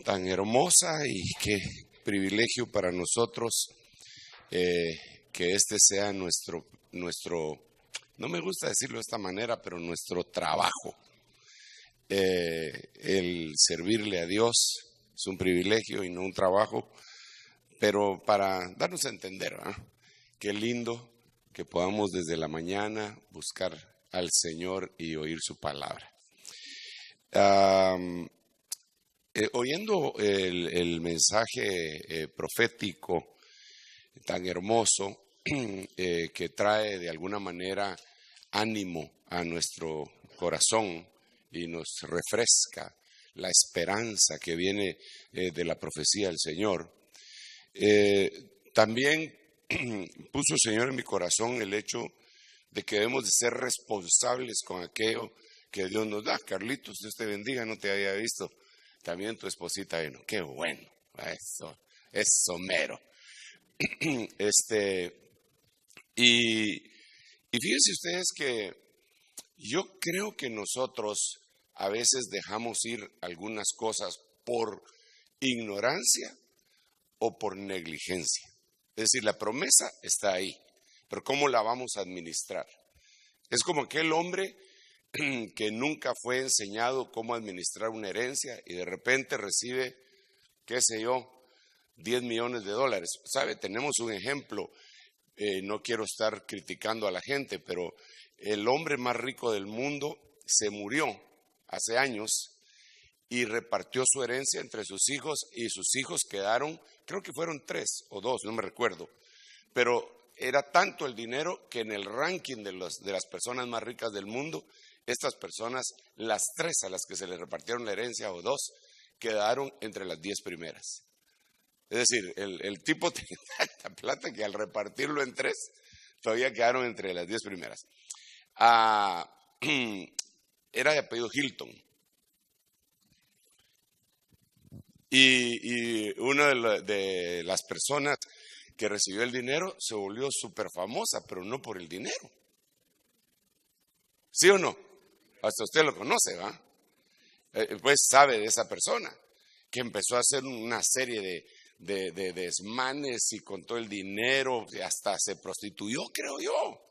tan hermosa y qué privilegio para nosotros que este sea nuestro, no me gusta decirlo de esta manera, pero nuestro trabajo. El servirle a Dios es un privilegio y no un trabajo, pero para darnos a entender, qué lindo que podamos desde la mañana buscar al Señor y oír su palabra. Oyendo el mensaje profético tan hermoso que trae de alguna manera ánimo a nuestro corazón y nos refresca la esperanza que viene de la profecía del Señor, también puso el Señor en mi corazón el hecho de que debemos de ser responsables con aquello que Dios nos da. Carlitos, Dios te bendiga, no te había visto. También tu esposita vino. Qué bueno, eso mero. Y fíjense ustedes que yo creo que nosotros a veces dejamos ir algunas cosas por ignorancia o por negligencia. Es decir, la promesa está ahí, pero ¿cómo la vamos a administrar? Es como aquel hombre que nunca fue enseñado cómo administrar una herencia y de repente recibe, qué sé yo, $10 millones. ¿Sabe? Tenemos un ejemplo, no quiero estar criticando a la gente, pero el hombre más rico del mundo se murió hace años y repartió su herencia entre sus hijos y sus hijos quedaron, creo que fueron 3 o 2, no me recuerdo, pero era tanto el dinero que en el ranking de las personas más ricas del mundo, estas personas, las 3 a las que se les repartieron la herencia o 2, quedaron entre las 10 primeras. Es decir, el tipo tenía tanta plata que al repartirlo en 3, todavía quedaron entre las 10 primeras. Era de apellido Hilton. Y una de las personas que recibió el dinero se volvió súper famosa, pero no por el dinero. ¿Sí o no? Hasta usted lo conoce, ¿va? Pues sabe de esa persona que empezó a hacer una serie de desmanes y con todo el dinero, y hasta se prostituyó, creo yo.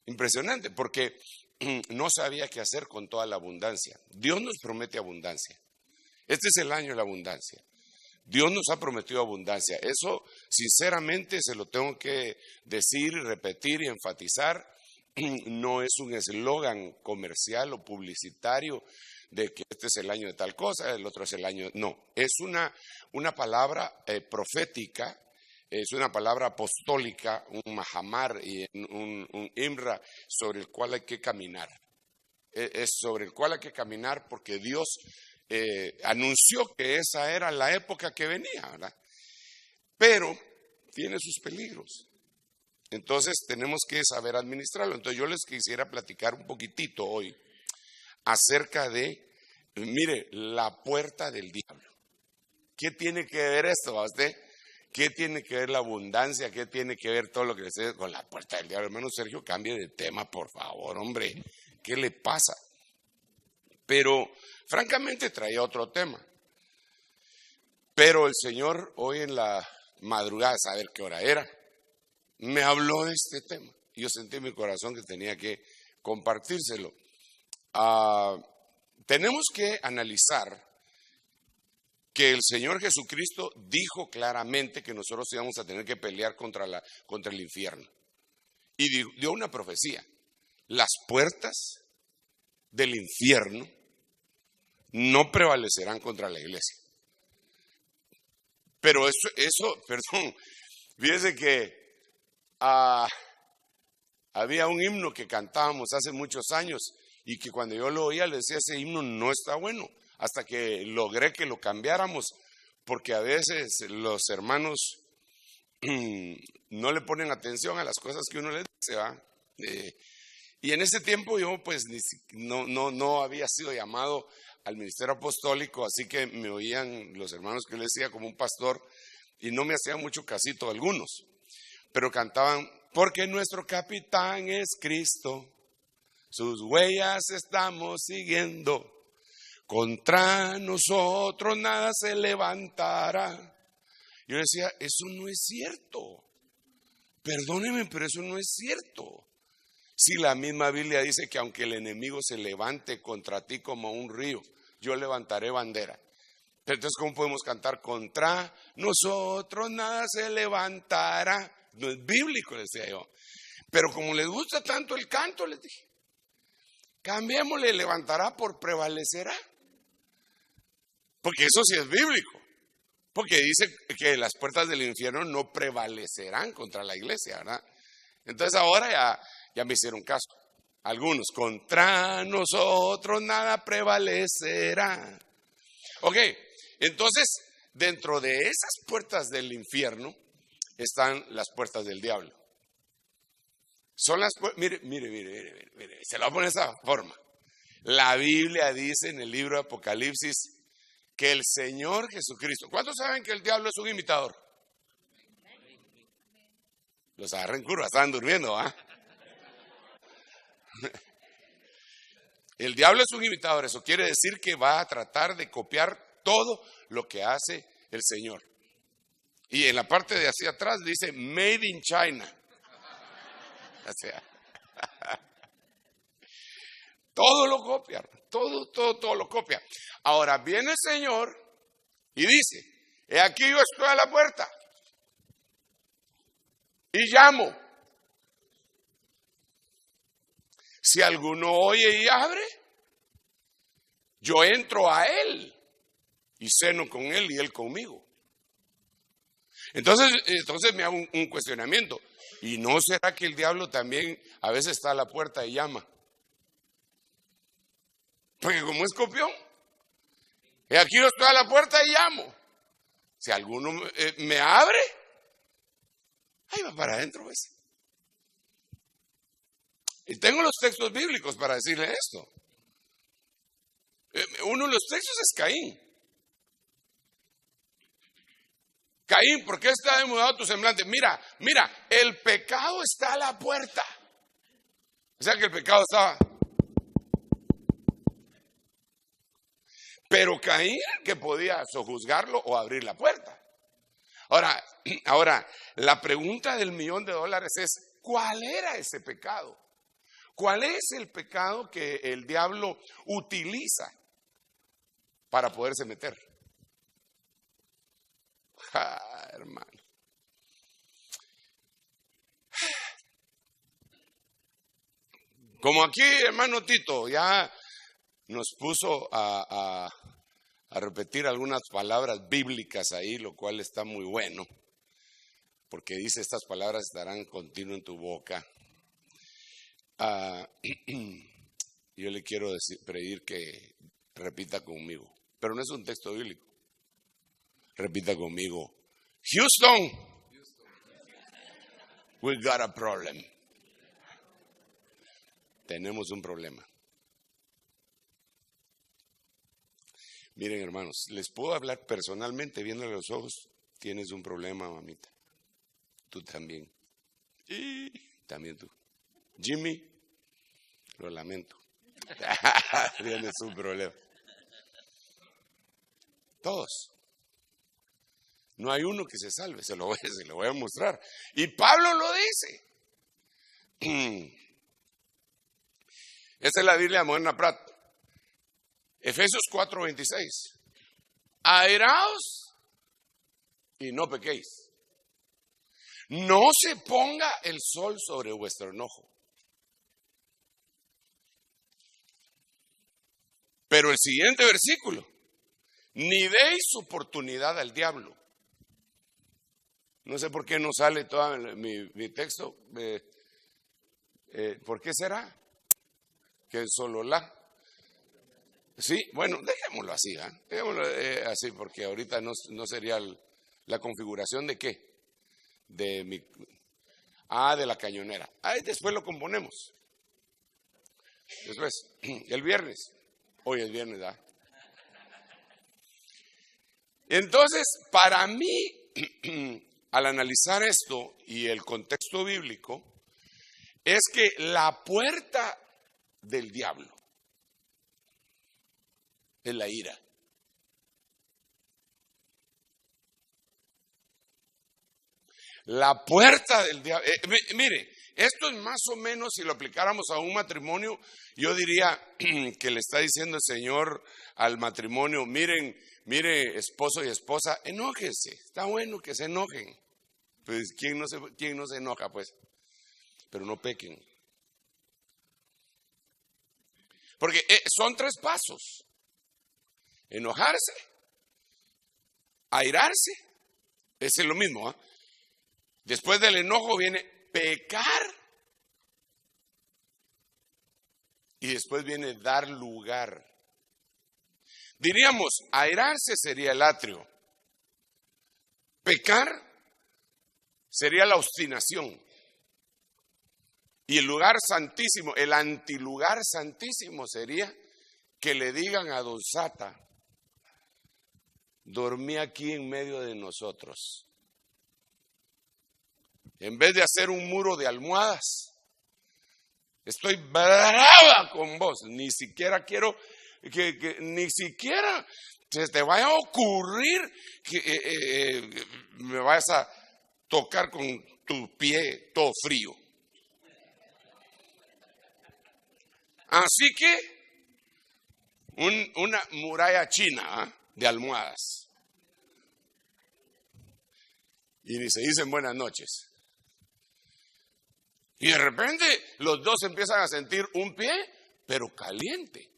Impresionante, porque no sabía qué hacer con toda la abundancia. Dios nos promete abundancia. Este es el año de la abundancia. Dios nos ha prometido abundancia. Eso, sinceramente, se lo tengo que decir, repetir y enfatizar. No es un eslogan comercial o publicitario de que este es el año de tal cosa, el otro es el año. No, es una palabra profética, es una palabra apostólica, un mahamar y un imra sobre el cual hay que caminar. Es sobre el cual hay que caminar porque Dios anunció que esa era la época que venía, ¿verdad? Pero tiene sus peligros. Entonces tenemos que saber administrarlo. Entonces yo les quisiera platicar un poquitito hoy acerca de, mire, la puerta del diablo. ¿Qué tiene que ver esto a usted? ¿Qué tiene que ver la abundancia? ¿Qué tiene que ver todo lo que le dice con la puerta del diablo? Hermano Sergio, cambie de tema, por favor, hombre. ¿Qué le pasa? Pero francamente traía otro tema. Pero el Señor hoy en la madrugada, a saber qué hora era, me habló de este tema. Yo sentí en mi corazón que tenía que compartírselo. Tenemos que analizar que el Señor Jesucristo dijo claramente que nosotros íbamos a tener que pelear contra el infierno. Y dio una profecía. Las puertas del infierno no prevalecerán contra la iglesia. Pero eso, fíjese que había un himno que cantábamos hace muchos años y que cuando yo lo oía le decía, ese himno no está bueno, hasta que logré que lo cambiáramos, porque a veces los hermanos no le ponen atención a las cosas que uno les dice, ¿va? Y en ese tiempo yo pues no había sido llamado al ministerio apostólico, así que me oían los hermanos que yo les decía como un pastor y no me hacían mucho casito algunos, pero cantaban, porque nuestro capitán es Cristo, sus huellas estamos siguiendo, Contra nosotros nada se levantará. Yo decía, eso no es cierto. Perdóneme, pero eso no es cierto. Si la misma Biblia dice que aunque el enemigo se levante contra ti como un río, yo levantaré bandera. Entonces, ¿cómo podemos cantar? Contra nosotros nada se levantará. No es bíblico, les decía yo. Pero como les gusta tanto el canto, les dije, cambiémosle levantará por prevalecerá. Porque eso sí es bíblico. Porque dice que las puertas del infierno no prevalecerán contra la iglesia, ¿verdad? Entonces ahora ya me hicieron caso. Algunos, contra nosotros nada prevalecerá. Ok, entonces dentro de esas puertas del infierno están las puertas del diablo. Son las puertas, mire, se lo voy a poner de esa forma. La Biblia dice en el libro de Apocalipsis que el Señor Jesucristo, ¿cuántos saben que el diablo es un imitador? Los agarran en curva, estaban durmiendo, ¿ah? El diablo es un imitador, eso quiere decir que va a tratar de copiar todo lo que hace el Señor. Y en la parte de hacia atrás dice Made in China. O sea, todo lo copia, todo lo copia. Ahora viene el Señor y dice, he aquí yo estoy a la puerta y llamo. Si alguno oye y abre, yo entro a él y ceno con él y él conmigo. Entonces me hago un cuestionamiento. ¿Y no será que el diablo también a veces está a la puerta y llama? Porque como es copión, y aquí yo estoy a la puerta y llamo. Si alguno me abre, ahí va para adentro, ¿ves? Y tengo los textos bíblicos para decirle esto. Uno de los textos es Caín. Caín, ¿por qué está demudado tu semblante? Mira, el pecado está a la puerta. O sea que el pecado estaba. Pero Caín que podía sojuzgarlo o abrir la puerta. Ahora, la pregunta del $1.000.000 es, ¿cuál era ese pecado? ¿Cuál es el pecado que el diablo utiliza para poderse meter? Hermano. Como aquí, hermano Tito, ya nos puso a repetir algunas palabras bíblicas ahí, lo cual está muy bueno, porque dice estas palabras estarán continuo en tu boca. Yo le quiero pedir que repita conmigo, pero no es un texto bíblico. Repita conmigo. Houston, we got a problem. Tenemos un problema. Miren, hermanos, les puedo hablar personalmente, viéndole los ojos. Tienes un problema, mamita. Tú también. Y también tú. Jimmy, lo lamento. Tienes un problema. Todos. No hay uno que se salve, se lo voy a mostrar. Y Pablo lo dice. Esta es la Biblia Moderna Prat. Efesios 4:26. Airaos y no pequéis. No se ponga el sol sobre vuestro enojo. Pero el siguiente versículo. Ni deis oportunidad al diablo. No sé por qué no sale todo mi texto. ¿Por qué será? Que solo la. Sí, bueno, dejémoslo así, dejémoslo así, porque ahorita no sería la configuración de qué. De la cañonera. Ahí después lo componemos. Después, el viernes. Hoy es viernes, ¿verdad? Entonces, para mí, al analizar esto y el contexto bíblico, es que la puerta del diablo es la ira. La puerta del diablo. Mire, esto es más o menos, si lo aplicáramos a un matrimonio, yo diría que le está diciendo el Señor al matrimonio: mire, esposo y esposa, enójense. Está bueno que se enojen. Pues ¿quién no se enoja, pues? Pero no pequen. Porque son 3 pasos: enojarse, airarse, es lo mismo, ¿eh? Después del enojo viene pecar y después viene dar lugar. Diríamos, airarse sería el atrio, pecar sería la obstinación, y el lugar santísimo, el antilugar santísimo sería que le digan a Don Sata: dormí aquí en medio de nosotros. En vez de hacer un muro de almohadas, estoy brava con vos. Ni siquiera quiero que ni siquiera se te vaya a ocurrir que me vayas a tocar con tu pie todo frío. Así que una muralla china de almohadas. Y ni se dicen buenas noches. Y de repente los dos empiezan a sentir un pie, pero caliente.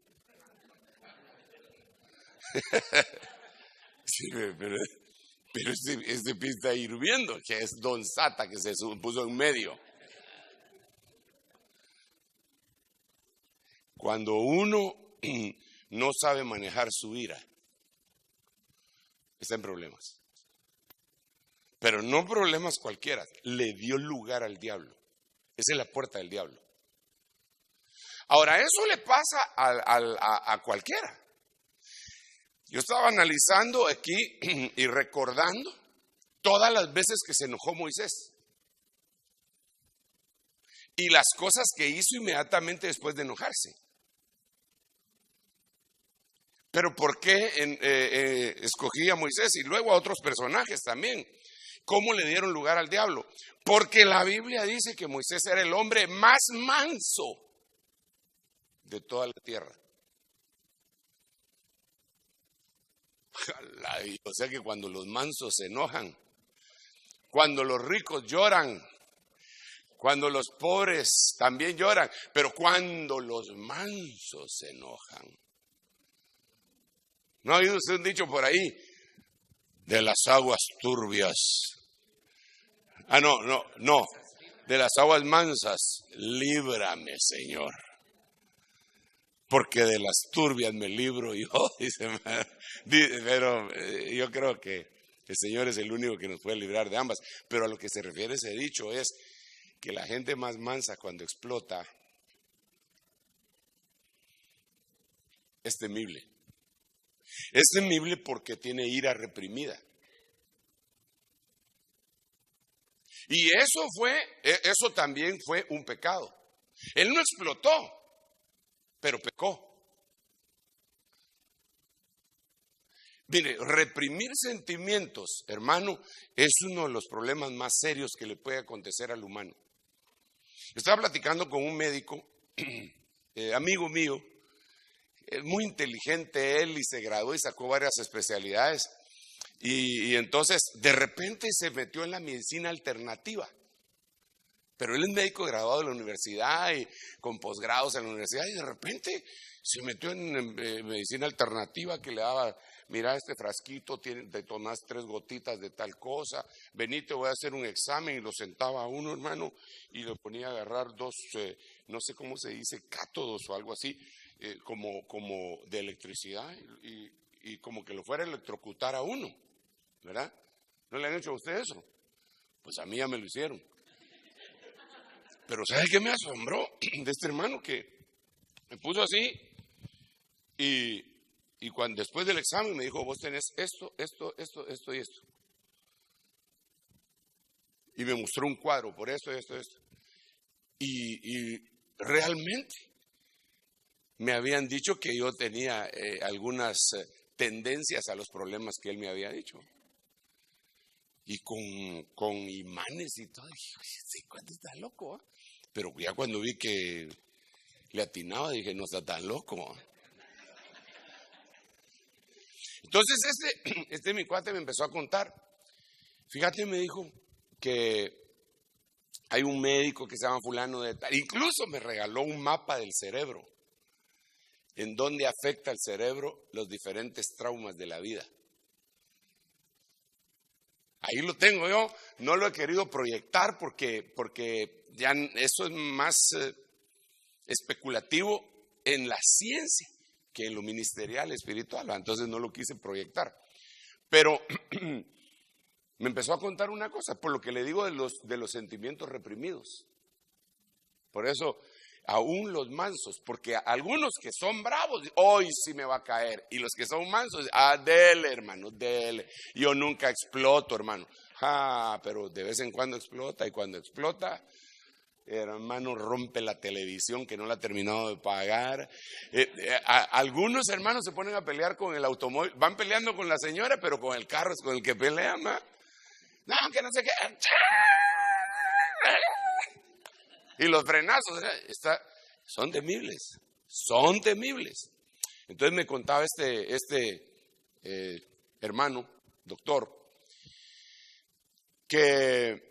Sí, pero este pie está hirviendo, que es Don Sata que se puso en medio. Cuando uno no sabe manejar su ira, está en problemas. Pero no problemas cualquiera, le dio lugar al diablo. Esa es la puerta del diablo. Ahora, eso le pasa a cualquiera. Yo estaba analizando aquí y recordando todas las veces que se enojó Moisés y las cosas que hizo inmediatamente después de enojarse. Pero ¿por qué escogí a Moisés y luego a otros personajes también? ¿Cómo le dieron lugar al diablo? Porque la Biblia dice que Moisés era el hombre más manso de toda la tierra. O sea que cuando los mansos se enojan, cuando los ricos lloran, cuando los pobres también lloran, pero cuando los mansos se enojan. ¿No ha oído usted un dicho por ahí? De las aguas turbias. No. De las aguas mansas, líbrame, Señor. Porque de las turbias me libro yo. Pero yo creo que el Señor es el único que nos puede librar de ambas. Pero a lo que se refiere ese dicho es que la gente más mansa cuando explota es temible. Es temible porque tiene ira reprimida. Y eso también fue un pecado. Él no explotó, pero pecó. Mire, reprimir sentimientos, hermano, es uno de los problemas más serios que le puede acontecer al humano. Estaba platicando con un médico, amigo mío, muy inteligente él, y se graduó y sacó varias especialidades. Y entonces de repente se metió en la medicina alternativa. Pero él es médico graduado de la universidad y con posgrados en la universidad, y de repente se metió en medicina alternativa, que le daba: mira, este frasquito te tomas 3 gotitas de tal cosa, vení, te voy a hacer un examen, y lo sentaba a uno, hermano, y le ponía a agarrar 2, no sé cómo se dice, cátodos o algo así, como de electricidad, y como que lo fuera a electrocutar a uno, ¿verdad? ¿No le han hecho a usted eso? Pues a mí ya me lo hicieron. Pero ¿sabe qué me asombró de este hermano? Que me puso así y cuando después del examen me dijo: vos tenés esto y esto. Y me mostró un cuadro por esto. Y realmente me habían dicho que yo tenía algunas tendencias a los problemas que él me había dicho. Y con imanes y todo, dije, oye, este cuate está loco, ¿eh? Pero ya cuando vi que le atinaba, dije, no está tan loco, ¿eh? Entonces este mi cuate me empezó a contar. Fíjate, me dijo que hay un médico que se llama fulano de tal. Incluso me regaló un mapa del cerebro, en donde afecta al cerebro los diferentes traumas de la vida. Ahí lo tengo yo, no lo he querido proyectar porque ya eso es más especulativo en la ciencia que en lo ministerial espiritual, entonces no lo quise proyectar. Pero me empezó a contar una cosa, por lo que le digo de los sentimientos reprimidos. Por eso, aún los mansos, porque algunos que son bravos, hoy sí me va a caer. Y los que son mansos, dele, hermano, dele. Yo nunca exploto, hermano. Pero de vez en cuando explota, y cuando explota, hermano, rompe la televisión que no la ha terminado de pagar. Algunos hermanos se ponen a pelear con el automóvil, van peleando con la señora, pero con el carro es con el que pelean, ¿no? No, que no sé qué. Y los frenazos son temibles, son temibles. Entonces me contaba este hermano, doctor, que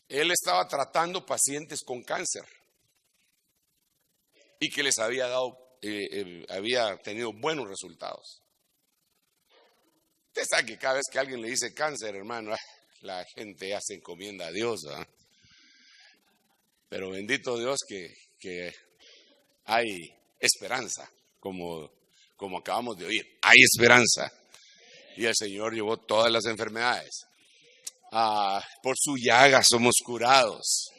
él estaba tratando pacientes con cáncer y que les había había tenido buenos resultados. Usted sabe que cada vez que alguien le dice cáncer, hermano, la gente ya se encomienda a Dios, ¿verdad? Pero bendito Dios que hay esperanza, como acabamos de oír, hay esperanza. Y el Señor llevó todas las enfermedades. Por su llaga somos curados.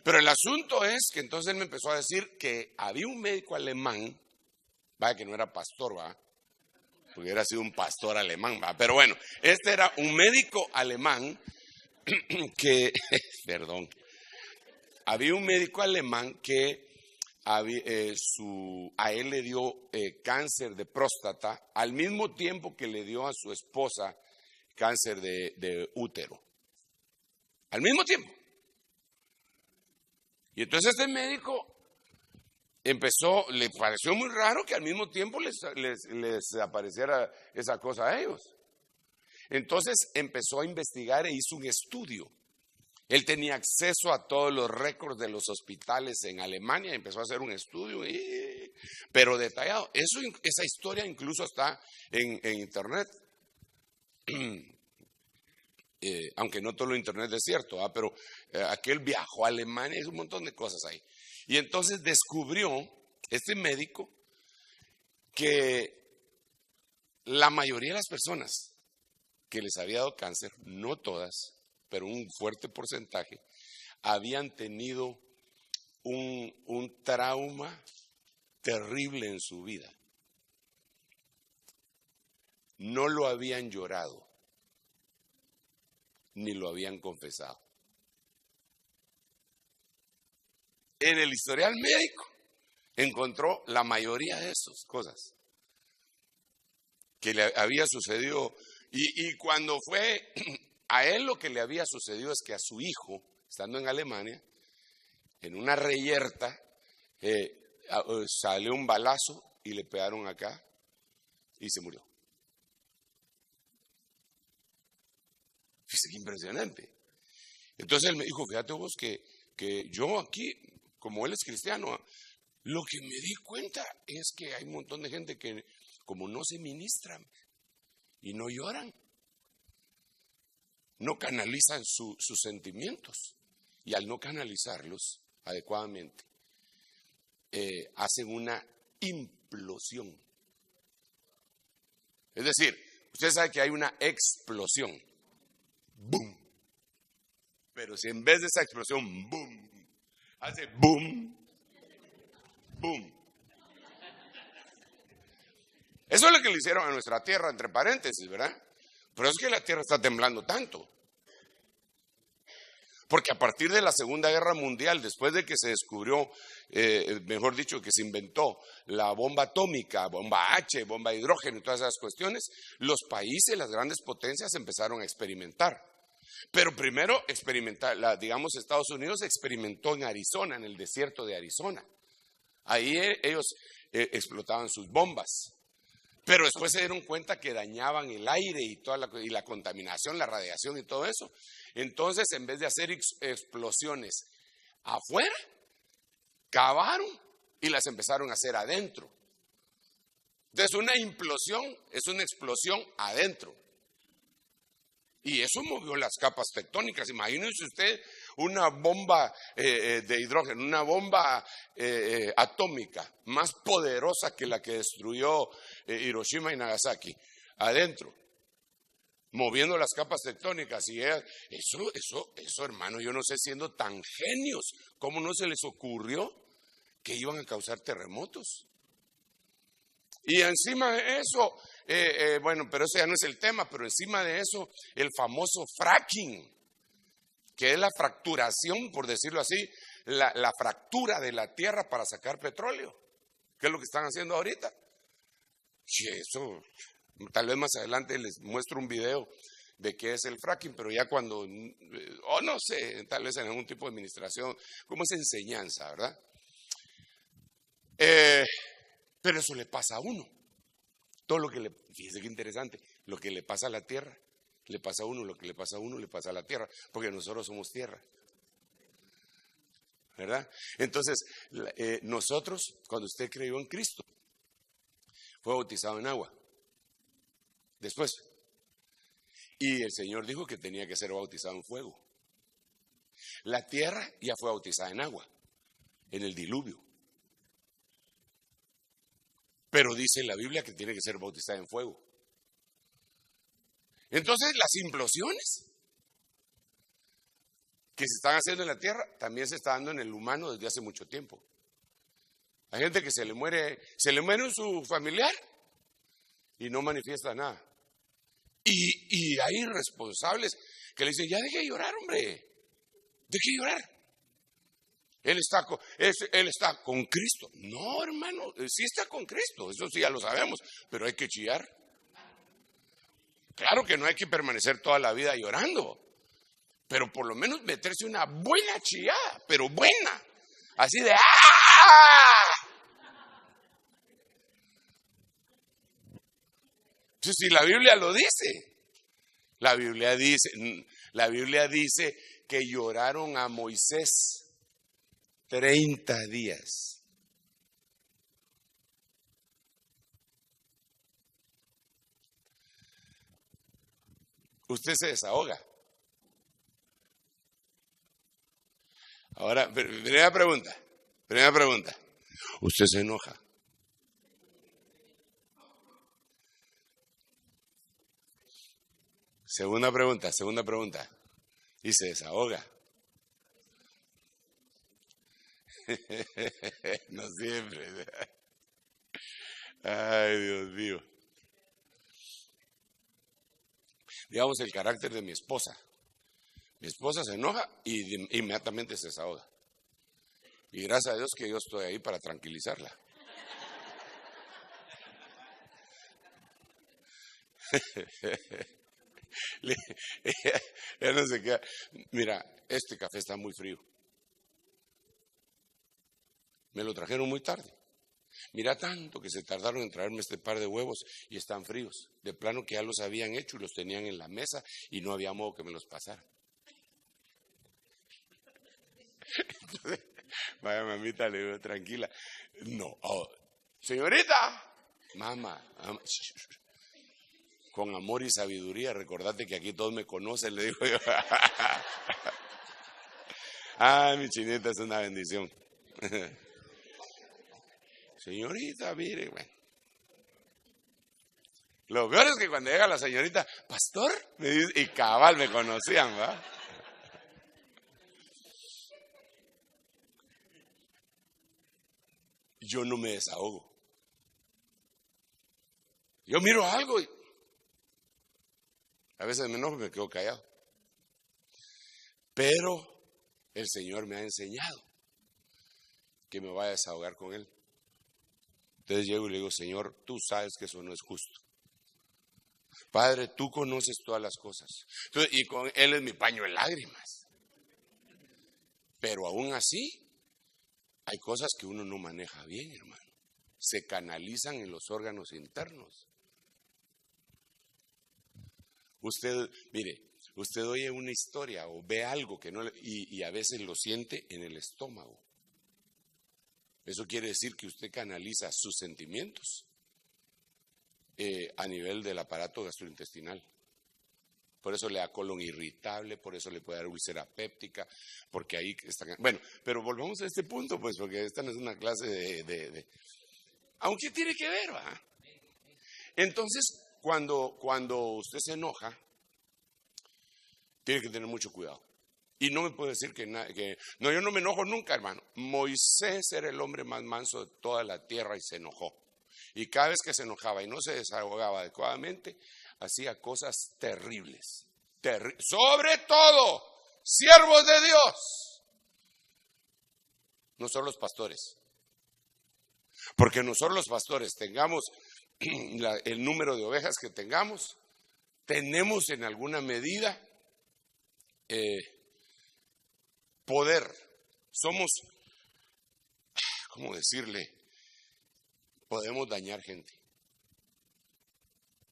Pero el asunto es que entonces él me empezó a decir que había un médico alemán, vaya que no era pastor, va, porque hubiera sido un pastor alemán, va, pero bueno, este era un médico alemán que, perdón, había un médico alemán que a él le dio cáncer de próstata al mismo tiempo que le dio a su esposa cáncer de útero. Al mismo tiempo. Y entonces este médico le pareció muy raro que al mismo tiempo les apareciera esa cosa a ellos. Entonces empezó a investigar e hizo un estudio. Él tenía acceso a todos los récords de los hospitales en Alemania y empezó a hacer un estudio, pero detallado. Esa historia incluso está en internet. Aunque no todo lo internet es cierto, pero aquel viajó a Alemania, hay un montón de cosas ahí. Y entonces descubrió este médico que la mayoría de las personas que les había dado cáncer, no todas, pero un fuerte porcentaje, habían tenido un trauma terrible en su vida. No lo habían llorado, ni lo habían confesado. En el historial médico encontró la mayoría de esas cosas que le había sucedido. Y cuando fue a él, lo que le había sucedido es que a su hijo, estando en Alemania, en una reyerta, salió un balazo y le pegaron acá y se murió. Fíjate qué impresionante. Entonces él me dijo, fíjate vos que yo aquí, como él es cristiano, lo que me di cuenta es que hay un montón de gente que como no se ministran y no lloran, no canalizan sus sentimientos, y al no canalizarlos adecuadamente, hacen una implosión. Es decir, usted sabe que hay una explosión, boom, pero si en vez de esa explosión, boom, hace boom, boom. Eso es lo que le hicieron a nuestra tierra, entre paréntesis, ¿verdad? Pero es que la tierra está temblando tanto. Porque a partir de la Segunda Guerra Mundial, después de que se descubrió, mejor dicho, que se inventó la bomba atómica, bomba H, bomba de hidrógeno y todas esas cuestiones, los países, las grandes potencias empezaron a experimentar. Pero primero digamos, Estados Unidos experimentó en Arizona, en el desierto de Arizona. Ahí ellos explotaban sus bombas. Pero después se dieron cuenta que dañaban el aire y la contaminación, la radiación y todo eso. Entonces, en vez de hacer explosiones afuera, cavaron y las empezaron a hacer adentro. Entonces, una implosión es una explosión adentro. Y eso movió las capas tectónicas. Imagínense usted una bomba de hidrógeno, una bomba atómica más poderosa que la que destruyó Hiroshima y Nagasaki, adentro, moviendo las capas tectónicas. Y eso, hermano, yo no sé, siendo tan genios, ¿cómo no se les ocurrió que iban a causar terremotos? Y encima de eso, bueno, pero eso ya no es el tema, pero encima de eso, el famoso fracking, que es la fracturación, por decirlo así, la fractura de la tierra para sacar petróleo, que es lo que están haciendo ahorita. Y eso, tal vez más adelante les muestro un video de qué es el fracking, pero ya cuando, o no sé, tal vez en algún tipo de administración, como es enseñanza, ¿verdad? Pero eso le pasa a uno. Todo lo que fíjese qué interesante, lo que le pasa a la tierra, le pasa a uno, lo que le pasa a uno, le pasa a la tierra, porque nosotros somos tierra. ¿Verdad? Entonces, nosotros, cuando usted creyó en Cristo, fue bautizado en agua. Después. Y el Señor dijo que tenía que ser bautizado en fuego. La tierra ya fue bautizada en agua, en el diluvio. Pero dice la Biblia que tiene que ser bautizada en fuego. Entonces, las implosiones que se están haciendo en la tierra también se está dando en el humano desde hace mucho tiempo. Hay gente que se le muere su familiar y no manifiesta nada. Y hay irresponsables que le dicen, ya deje de llorar, hombre, deje de llorar. Él está con Cristo. No, hermano, sí está con Cristo, eso sí ya lo sabemos, pero hay que chillar. Claro que no hay que permanecer toda la vida llorando, pero por lo menos meterse una buena chillada, pero buena, así de ¡ah! Entonces, si la Biblia lo dice, la Biblia dice que lloraron a Moisés 30 días. Usted se desahoga. Ahora, primera pregunta. ¿Usted se enoja? Segunda pregunta. ¿Y se desahoga? No siempre. Ay, Dios mío. Digamos el carácter de mi esposa. Mi esposa se enoja y inmediatamente se desahoga. Y gracias a Dios que yo estoy ahí para tranquilizarla. Ella no se queda. Mira, este café está muy frío. Me lo trajeron muy tarde. Mira tanto que se tardaron en traerme este par de huevos y están fríos. De plano que ya los habían hecho y los tenían en la mesa y no había modo que me los pasara. Entonces, vaya mamita, le digo, tranquila. No, señorita, mamá, con amor y sabiduría, recordate que aquí todos me conocen, le digo yo. Mi chinita es una bendición. Señorita, mire, bueno. Lo peor es que cuando llega la señorita, pastor, me dice, y cabal me conocían, ¿verdad? Yo no me desahogo. Yo miro algo y a veces me enojo y me quedo callado. Pero el Señor me ha enseñado que me vaya a desahogar con Él. Entonces llego y le digo: Señor, tú sabes que eso no es justo. Padre, tú conoces todas las cosas. Entonces, y con Él es mi paño de lágrimas. Pero aún así, hay cosas que uno no maneja bien, hermano. Se canalizan en los órganos internos. Usted, mire, usted oye una historia o ve algo que no, y a veces lo siente en el estómago. Eso quiere decir que usted canaliza sus sentimientos a nivel del aparato gastrointestinal. Por eso le da colon irritable, por eso le puede dar úlcera péptica, porque ahí están. Bueno, pero volvamos a este punto, pues, porque esta no es una clase de aunque tiene que ver, ¿va? Entonces, cuando usted se enoja, tiene que tener mucho cuidado. Y no me puede decir que no, yo no me enojo nunca, hermano. Moisés era el hombre más manso de toda la tierra y se enojó. Y cada vez que se enojaba y no se desahogaba adecuadamente, hacía cosas terribles. Sobre todo, siervos de Dios, no solo los pastores. Porque nosotros los pastores tengamos el número de ovejas que tengamos, tenemos en alguna medida poder. Somos, ¿cómo decirle? Podemos dañar gente.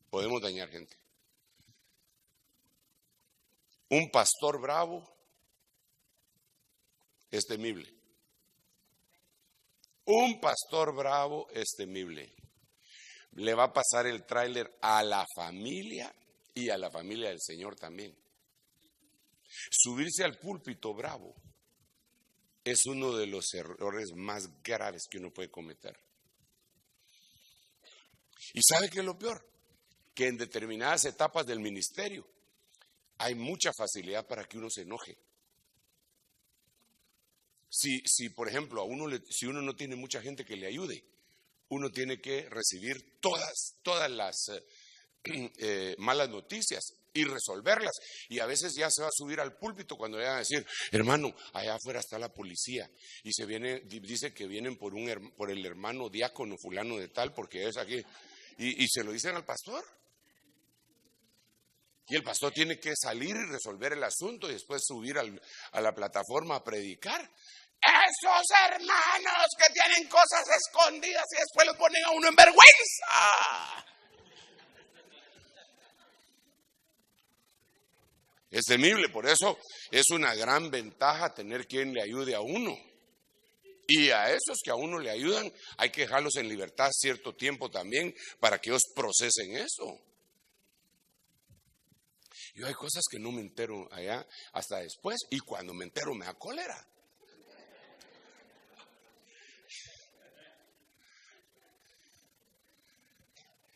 Podemos dañar gente. Un pastor bravo es temible. Un pastor bravo es temible. Le va a pasar el tráiler a la familia y a la familia del Señor también. Subirse al púlpito bravo es uno de los errores más graves que uno puede cometer. ¿Y sabe qué es lo peor? Que en determinadas etapas del ministerio hay mucha facilidad para que uno se enoje. Si por ejemplo, si uno no tiene mucha gente que le ayude, uno tiene que recibir todas las malas noticias y resolverlas. Y a veces ya se va a subir al púlpito cuando le van a decir: hermano, allá afuera está la policía y dice que vienen por el hermano diácono fulano de tal, porque es aquí. Y se lo dicen al pastor. Y el pastor tiene que salir y resolver el asunto y después subir a la plataforma a predicar. Esos hermanos que tienen cosas escondidas y después los ponen a uno en vergüenza. Es temible, por eso es una gran ventaja tener quien le ayude a uno. Y a esos que a uno le ayudan hay que dejarlos en libertad cierto tiempo también para que ellos procesen eso. Yo hay cosas que no me entero allá hasta después, y cuando me entero me da cólera.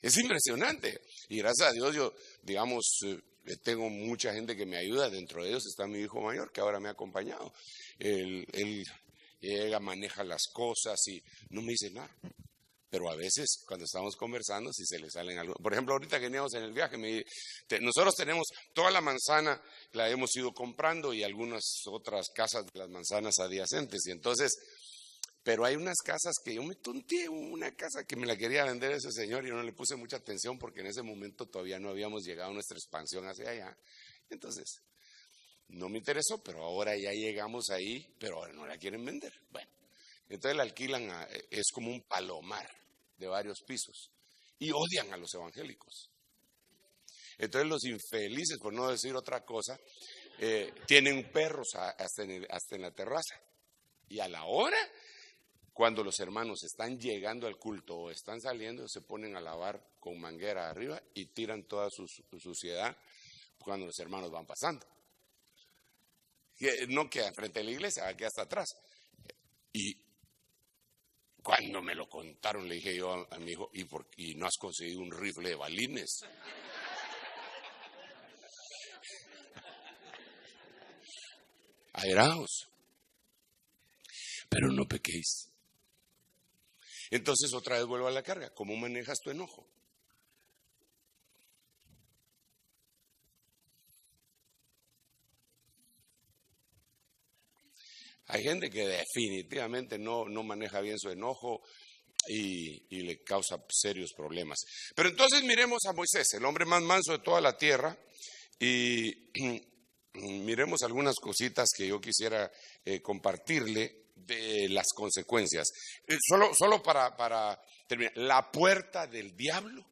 Es impresionante. Y gracias a Dios yo, digamos, tengo mucha gente que me ayuda. Dentro de ellos está mi hijo mayor, que ahora me ha acompañado. Él llega, maneja las cosas y no me dice nada. Pero a veces cuando estamos conversando, si se le salen algo. Por ejemplo, ahorita que veníamos en el viaje, nosotros tenemos toda la manzana, la hemos ido comprando, y algunas otras casas de las manzanas adyacentes. Y entonces, pero hay unas casas que yo me tonteé, una casa que me la quería vender ese señor y no le puse mucha atención porque en ese momento todavía no habíamos llegado a nuestra expansión hacia allá. Entonces, no me interesó, pero ahora ya llegamos ahí, pero ahora no la quieren vender. Bueno, entonces la alquilan, es como un palomar de varios pisos, y odian a los evangélicos. Entonces los infelices, por no decir otra cosa, tienen perros hasta en la terraza, y a la hora, cuando los hermanos están llegando al culto o están saliendo, se ponen a lavar con manguera arriba y tiran toda su suciedad cuando los hermanos van pasando. No queda frente a la iglesia, aquí hasta atrás. Y cuando me lo contaron, le dije yo a mi hijo: ¿y no has conseguido un rifle de balines? Airaos, pero no pequéis. Entonces otra vez vuelvo a la carga. ¿Cómo manejas tu enojo? Hay gente que definitivamente no maneja bien su enojo y le causa serios problemas. Pero entonces miremos a Moisés, el hombre más manso de toda la tierra, y miremos algunas cositas que yo quisiera compartirle de las consecuencias. Solo para terminar, la puerta del diablo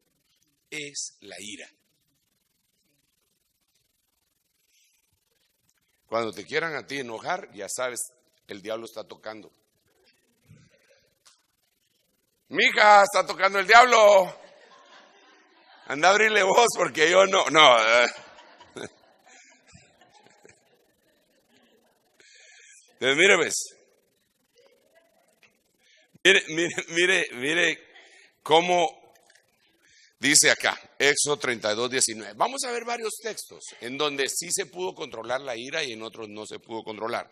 es la ira. Cuando te quieran a ti enojar, ya sabes, el diablo está tocando. Mija, está tocando el diablo. Anda a abrirle voz porque yo no. Entonces, mire, pues. Mire cómo dice acá, Éxodo 32, 19. Vamos a ver varios textos en donde sí se pudo controlar la ira y en otros no se pudo controlar.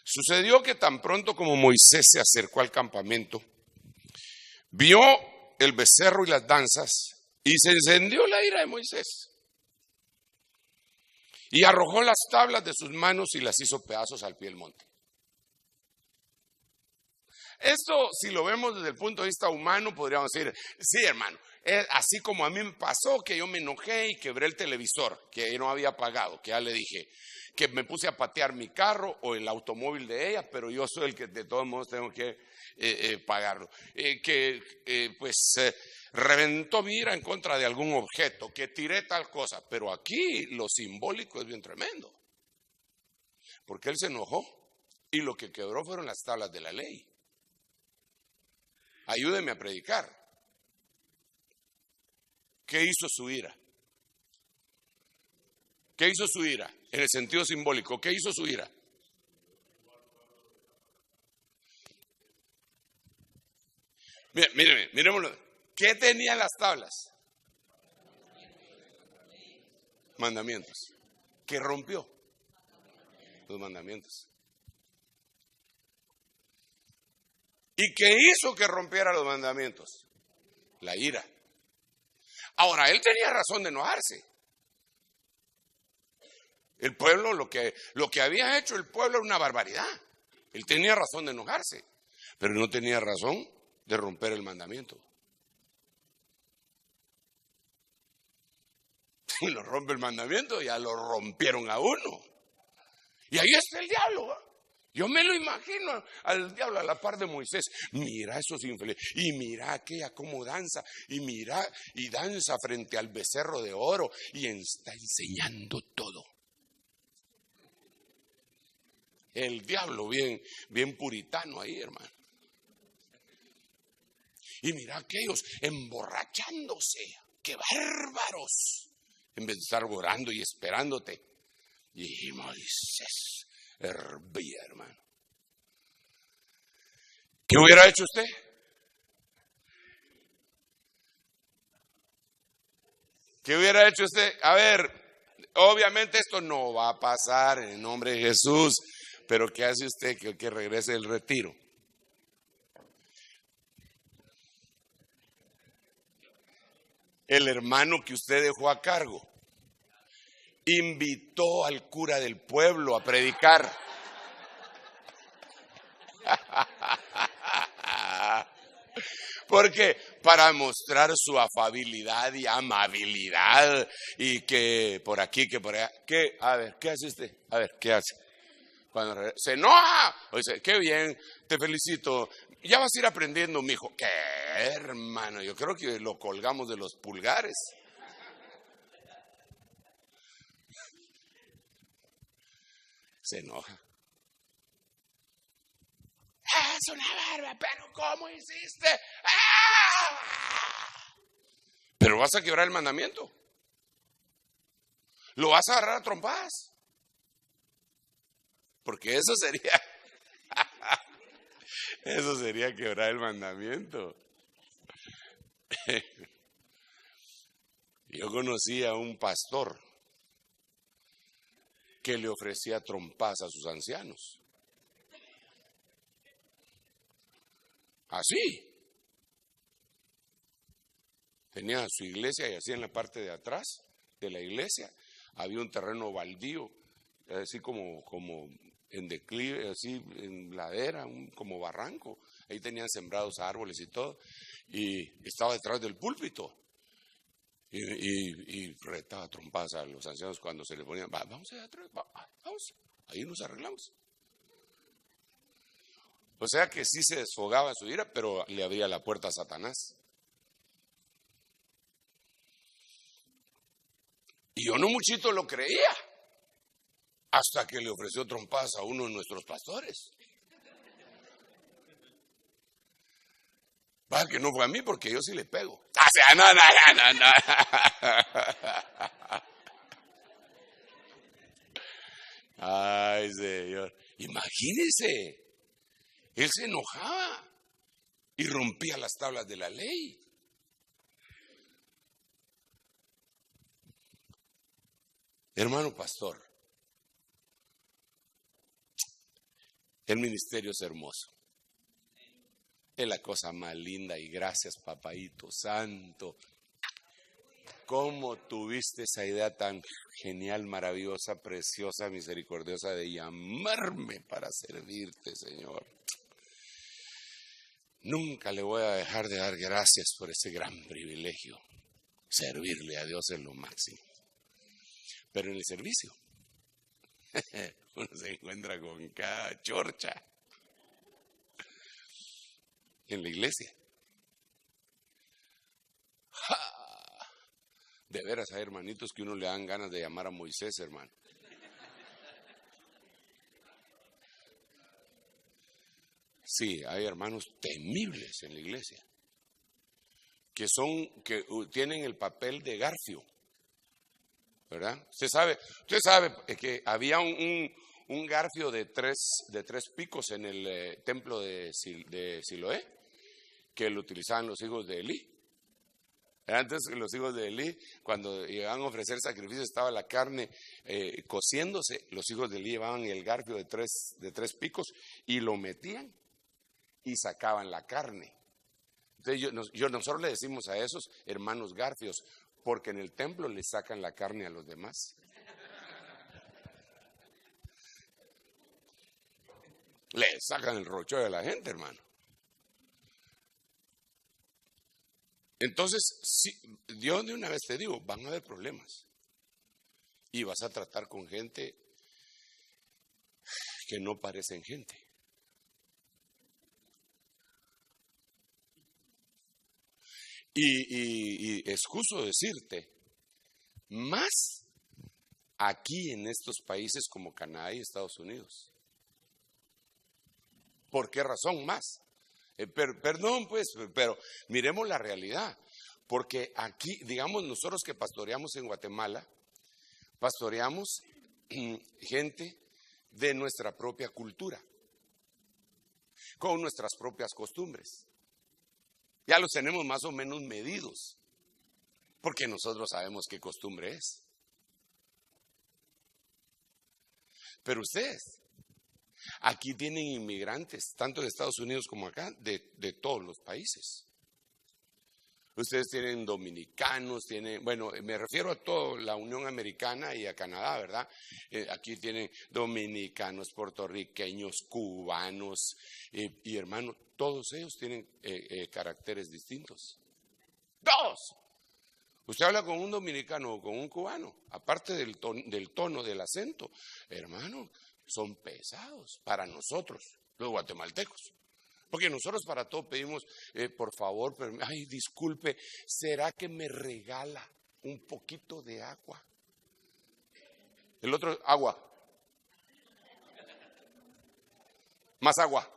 Sucedió que tan pronto como Moisés se acercó al campamento, vio el becerro y las danzas y se encendió la ira de Moisés. Y arrojó las tablas de sus manos y las hizo pedazos al pie del monte. Esto, si lo vemos desde el punto de vista humano, podríamos decir, sí, hermano, así como a mí me pasó que yo me enojé y quebré el televisor, que no había pagado, que ya le dije, que me puse a patear mi carro o el automóvil de ella, pero yo soy el que de todos modos tengo que pagarlo. Reventó mi ira en contra de algún objeto, que tiré tal cosa, pero aquí lo simbólico es bien tremendo, porque él se enojó y lo que quebró fueron las tablas de la ley. Ayúdeme a predicar. ¿Qué hizo su ira? ¿Qué hizo su ira? En el sentido simbólico, ¿qué hizo su ira? Miremoslo. ¿Qué tenían las tablas? Mandamientos. ¿Qué rompió? Los mandamientos. ¿Y qué hizo que rompiera los mandamientos? La ira. Ahora, él tenía razón de enojarse. El pueblo, lo que había hecho el pueblo era una barbaridad. Él tenía razón de enojarse, pero no tenía razón de romper el mandamiento. Si lo rompe el mandamiento, ya lo rompieron a uno. Y ahí está el diablo. Yo me lo imagino al diablo a la par de Moisés. Mira esos infelices. Y mira aquella cómo danza. Y mira y danza frente al becerro de oro. Y está enseñando todo. El diablo bien puritano ahí, hermano. Y mira aquellos emborrachándose. ¡Qué bárbaros! En vez de estar orando y esperándote. Y Moisés hervía, hermano. ¿Qué hubiera hecho usted? ¿Qué hubiera hecho usted? A ver, obviamente esto no va a pasar en el nombre de Jesús, pero ¿qué hace usted que regrese del retiro? El hermano que usted dejó a cargo invitó al cura del pueblo a predicar. Porque para mostrar su afabilidad y amabilidad y que por aquí, que por allá, ¿qué? A ver, ¿qué hace usted? A ver, ¿qué hace? Cuando se enoja, o dice, qué bien, te felicito, ya vas a ir aprendiendo, mijo. ¿Qué, hermano? Yo creo que lo colgamos de los pulgares. Se enoja. Es una barba, pero ¿cómo hiciste? ¡Ah! Pero vas a quebrar el mandamiento. Lo vas a agarrar a trompadas. Porque eso sería quebrar el mandamiento. Yo conocí a un pastor que le ofrecía trompadas a sus ancianos. Así. Tenía su iglesia y así en la parte de atrás de la iglesia había un terreno baldío, así como en declive, así en ladera, como barranco. Ahí tenían sembrados árboles y todo. Y estaba detrás del púlpito. Y retaba trompadas a los ancianos cuando se les ponían, vamos allá atrás, vamos, ahí nos arreglamos. O sea que sí se desfogaba su ira, pero le abría la puerta a Satanás. Y yo no muchito lo creía, hasta que le ofreció trompadas a uno de nuestros pastores. Va, que no fue a mí porque yo sí le pego. O sea, no. Ay, Señor. Imagínense. Él se enojaba y rompía las tablas de la ley. Hermano pastor, el ministerio es hermoso. Es la cosa más linda y gracias, Papaíto Santo. ¿Cómo tuviste esa idea tan genial, maravillosa, preciosa, misericordiosa de llamarme para servirte, Señor? Nunca le voy a dejar de dar gracias por ese gran privilegio. Servirle a Dios es lo máximo. Pero en el servicio, uno se encuentra con cada chorcha. En la iglesia. ¡Ja! De veras hay hermanitos que uno le dan ganas de llamar a Moisés, hermano. Sí, hay hermanos temibles en la iglesia que tienen el papel de Garfio, ¿verdad? Usted sabe que había un garfio de tres picos en el templo de Siloé, que lo utilizaban los hijos de Elí. Antes los hijos de Elí, cuando llegaban a ofrecer sacrificios, estaba la carne cociéndose. Los hijos de Elí llevaban el garfio de tres picos y lo metían y sacaban la carne. Entonces nosotros le decimos a esos hermanos garfios, porque en el templo le sacan la carne a los demás. Le sacan el rollo a la gente, hermano. Entonces, sí, Dios de una vez te digo, van a haber problemas. Y vas a tratar con gente que no parecen gente. Y excuso decirte, más aquí en estos países como Canadá y Estados Unidos. ¿Por qué razón más? Perdón, pues, pero miremos la realidad. Porque aquí, digamos, nosotros que pastoreamos en Guatemala, pastoreamos gente de nuestra propia cultura, con nuestras propias costumbres. Ya los tenemos más o menos medidos, porque nosotros sabemos qué costumbre es. Pero ustedes, aquí tienen inmigrantes, tanto de Estados Unidos como acá, de todos los países. Ustedes tienen dominicanos, bueno, me refiero a toda la Unión Americana y a Canadá, ¿verdad? Aquí tienen dominicanos, puertorriqueños, cubanos, y hermano, todos ellos tienen caracteres distintos. ¡Todos! Usted habla con un dominicano o con un cubano, aparte del tono del acento, hermano, son pesados para nosotros, los guatemaltecos. Porque nosotros para todo pedimos, por favor, ay, disculpe, ¿será que me regala un poquito de agua? El otro, agua. Más agua.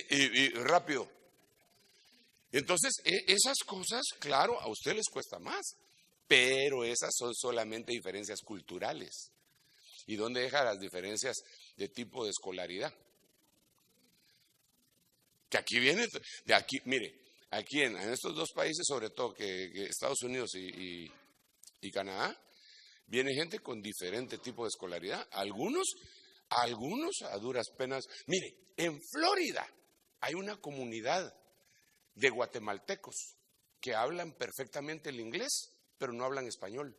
Y rápido. Entonces, esas cosas, claro, a usted les cuesta más, pero esas son solamente diferencias culturales. ¿Y dónde deja las diferencias de tipo de escolaridad? Que aquí viene, de aquí, mire, aquí en estos dos países, sobre todo que Estados Unidos y Canadá, viene gente con diferente tipo de escolaridad. Algunos a duras penas. Mire, en Florida hay una comunidad de guatemaltecos que hablan perfectamente el inglés, pero no hablan español.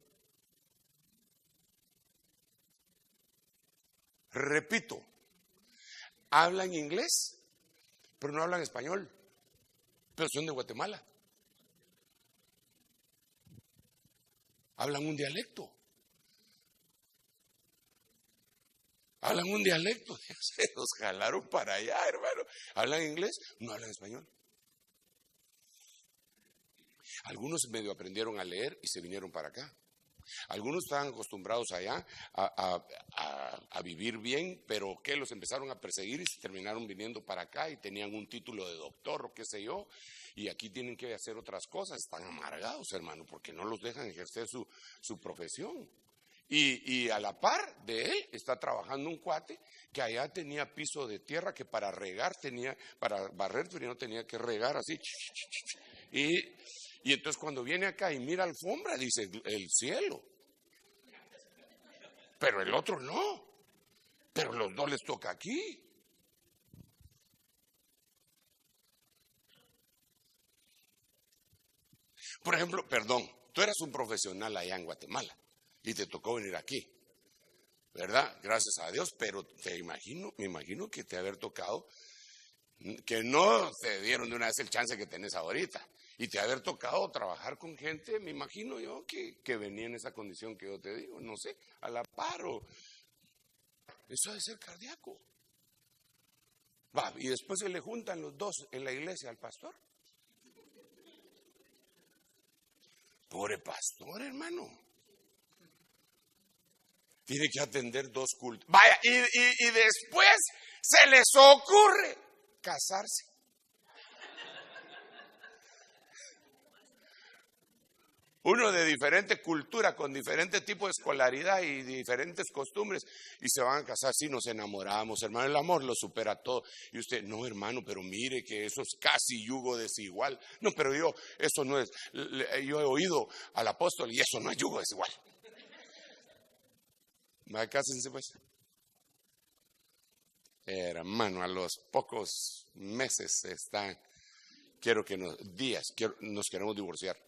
Repito, hablan inglés, pero no hablan español, pero son de Guatemala. Hablan un dialecto. Hablan un dialecto. Se los jalaron para allá, hermano. Hablan inglés, no hablan español. Algunos medio aprendieron a leer y se vinieron para acá. Algunos estaban acostumbrados allá a vivir bien, pero que los empezaron a perseguir y se terminaron viniendo para acá y tenían un título de doctor o qué sé yo, y aquí tienen que hacer otras cosas. Están amargados, hermano, porque no los dejan ejercer su profesión. Y a la par de él está trabajando un cuate que allá tenía piso de tierra, que para regar para barrer no tenía que regar así. Y entonces cuando viene acá y mira alfombra, dice el cielo. Pero el otro no. Pero los dos les toca aquí. Por ejemplo, perdón, tú eras un profesional allá en Guatemala y te tocó venir aquí, ¿verdad? Gracias a Dios, pero me imagino que te haber tocado, que no te dieron de una vez el chance que tenés ahorita, y te haber tocado trabajar con gente, me imagino yo, que venía en esa condición que yo te digo, no sé, a la par, eso ha de ser cardíaco. Va, y después se le juntan los dos en la iglesia al pastor. Pobre pastor, hermano. Tiene que atender 2 cultos. Vaya, y después se les ocurre casarse. Uno de diferente cultura, con diferente tipo de escolaridad y diferentes costumbres, y se van a casar. Sí, nos enamoramos, hermano, el amor lo supera todo. Y usted, no, hermano, pero mire que eso es casi yugo desigual. No, pero eso no es. Yo he oído al apóstol y eso no es yugo desigual. Cásense pues. Hermano, a los pocos meses nos queremos divorciar.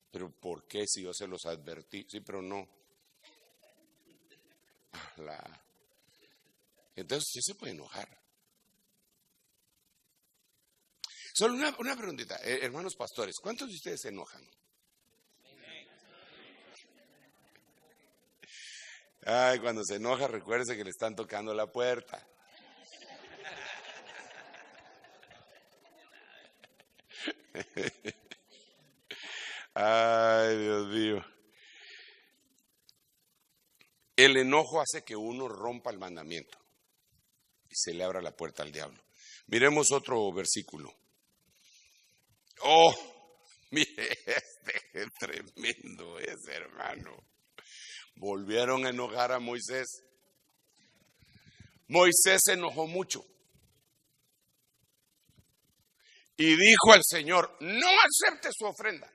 Pero ¿por qué si yo se los advertí? Sí, pero no. Entonces sí se puede enojar. Solo una preguntita, hermanos pastores, ¿cuántos de ustedes se enojan? Ay, cuando se enoja, recuérdese que le están tocando la puerta. Ay, Dios mío. El enojo hace que uno rompa el mandamiento y se le abra la puerta al diablo. Miremos otro versículo. Oh, mire, qué tremendo es, hermano. Volvieron a enojar a Moisés. Moisés se enojó mucho y dijo al Señor: no acepte su ofrenda.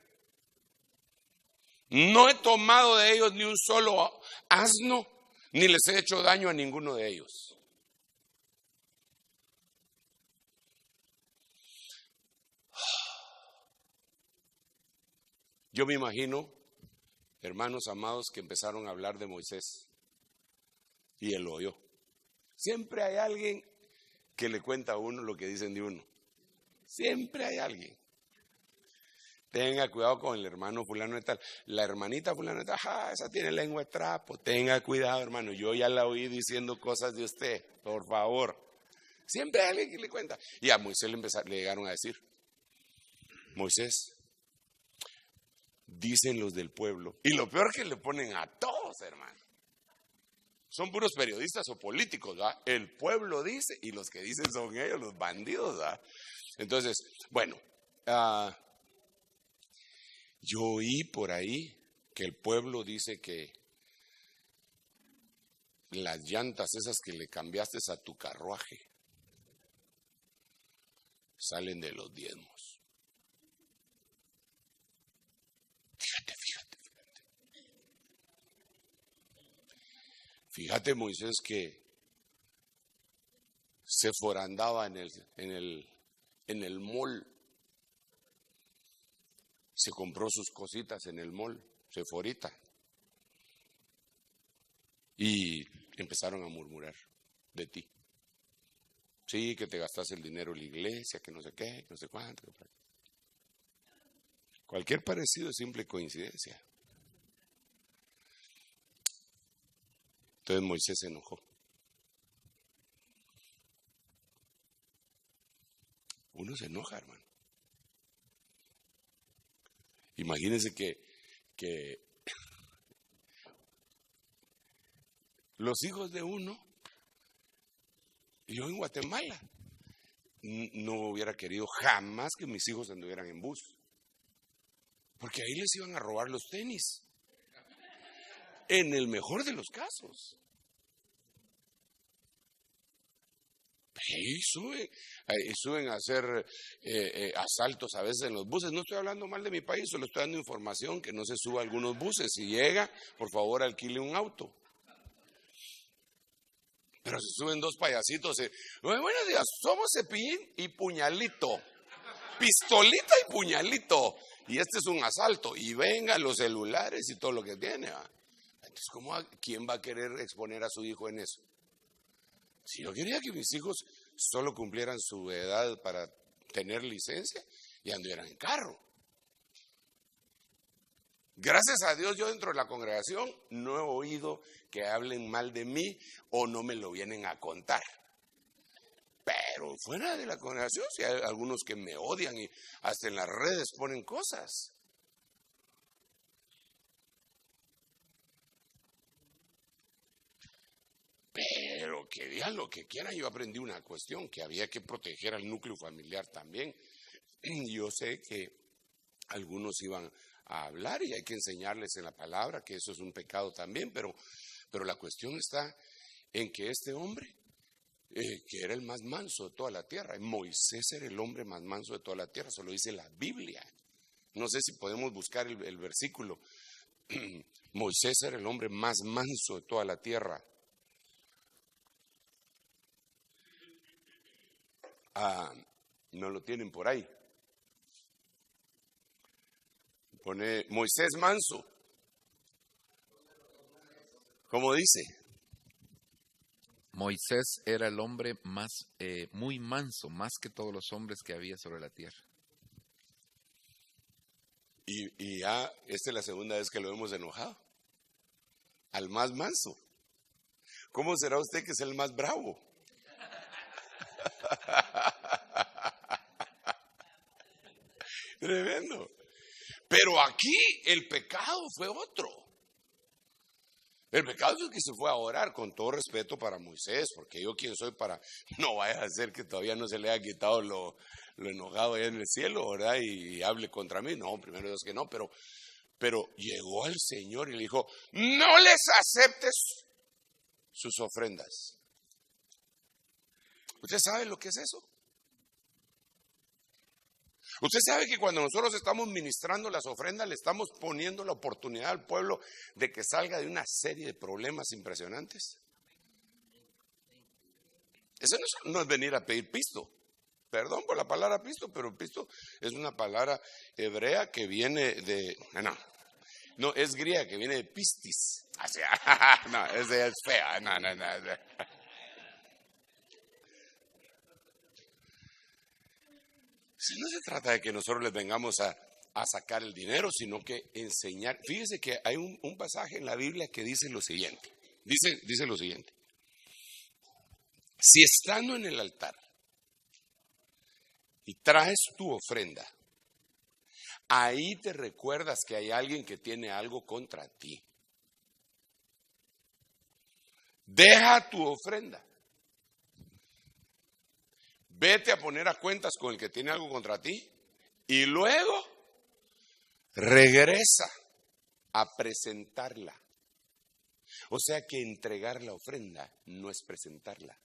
No he tomado de ellos ni un solo asno, ni les he hecho daño a ninguno de ellos. Yo me imagino, hermanos amados, que empezaron a hablar de Moisés y él lo oyó. Siempre hay alguien que le cuenta a uno lo que dicen de uno. Siempre hay alguien. Tenga cuidado con el hermano fulano de tal. La hermanita fulano de tal, esa tiene lengua de trapo. Tenga cuidado, hermano. Yo ya la oí diciendo cosas de usted. Por favor. Siempre hay alguien que le cuenta. Y a Moisés le llegaron a decir: Moisés, dicen los del pueblo. Y lo peor es que le ponen a todos, hermano. Son puros periodistas o políticos, ¿verdad? El pueblo dice, y los que dicen son ellos, los bandidos, ¿verdad? Entonces, bueno, yo oí por ahí que el pueblo dice que las llantas esas que le cambiaste a tu carruaje salen de los diezmos. Fíjate. Fíjate, Moisés, que Séfora andaba en el mall. Se compró sus cositas en el mall, Seforita. Y empezaron a murmurar de ti. Sí, que te gastaste el dinero en la iglesia, que no sé qué, que no sé cuánto. Cualquier parecido es simple coincidencia. Entonces Moisés se enojó. Uno se enoja, hermano. Imagínense que los hijos de uno, yo en Guatemala no hubiera querido jamás que mis hijos anduvieran en bus, porque ahí les iban a robar los tenis, en el mejor de los casos. Y suben a hacer asaltos a veces en los buses. No estoy hablando mal de mi país, solo estoy dando información que no se suba a algunos buses. Si llega, por favor, alquile un auto. Pero se suben dos payasitos. Buenos días, somos Cepillín y Puñalito. Pistolita y Puñalito. Y este es un asalto. Y vengan los celulares y todo lo que tiene. Entonces, ¿quién va a querer exponer a su hijo en eso? Si yo quería que mis hijos solo cumplieran su edad para tener licencia y anduvieran en carro. Gracias a Dios, yo dentro de la congregación no he oído que hablen mal de mí o no me lo vienen a contar. Pero fuera de la congregación, sí hay algunos que me odian y hasta en las redes ponen cosas. Pero que digan lo que quieran, yo aprendí una cuestión, que había que proteger al núcleo familiar también. Yo sé que algunos iban a hablar y hay que enseñarles en la palabra que eso es un pecado también, pero la cuestión está en que este hombre, que era el más manso de toda la tierra, Moisés era el hombre más manso de toda la tierra, eso lo dice la Biblia. No sé si podemos buscar el versículo. Moisés era el hombre más manso de toda la tierra. No lo tienen por ahí. Pone Moisés manso. ¿Cómo dice? Moisés era el hombre más, muy manso, más que todos los hombres que había sobre la tierra. Y ya, esta es la segunda vez que lo hemos enojado. Al más manso. ¿Cómo será usted que es el más bravo? Tremendo. Pero aquí el pecado fue otro. El pecado es que se fue a orar, con todo respeto para Moisés, porque yo quién soy para, no vaya a ser que todavía no se le haya quitado lo enojado allá en el cielo, ¿verdad? Y hable contra mí. No, primero Dios que no, pero llegó al Señor y le dijo, no les aceptes sus ofrendas. ¿Usted sabe lo que es eso? Usted sabe que cuando nosotros estamos ministrando las ofrendas, le estamos poniendo la oportunidad al pueblo de que salga de una serie de problemas impresionantes. Eso no es venir a pedir pisto. Perdón por la palabra pisto, pero pisto es una palabra hebrea que viene de... No, es griega, que viene de pistis. O sea, no, esa es fea. No. No se trata de que nosotros les vengamos a sacar el dinero, sino que enseñar. Fíjese que hay un pasaje en la Biblia que dice lo siguiente. Dice lo siguiente. Si estando en el altar y traes tu ofrenda, ahí te recuerdas que hay alguien que tiene algo contra ti. Deja tu ofrenda. Vete a poner a cuentas con el que tiene algo contra ti y luego regresa a presentarla. O sea que entregar la ofrenda no es presentarla.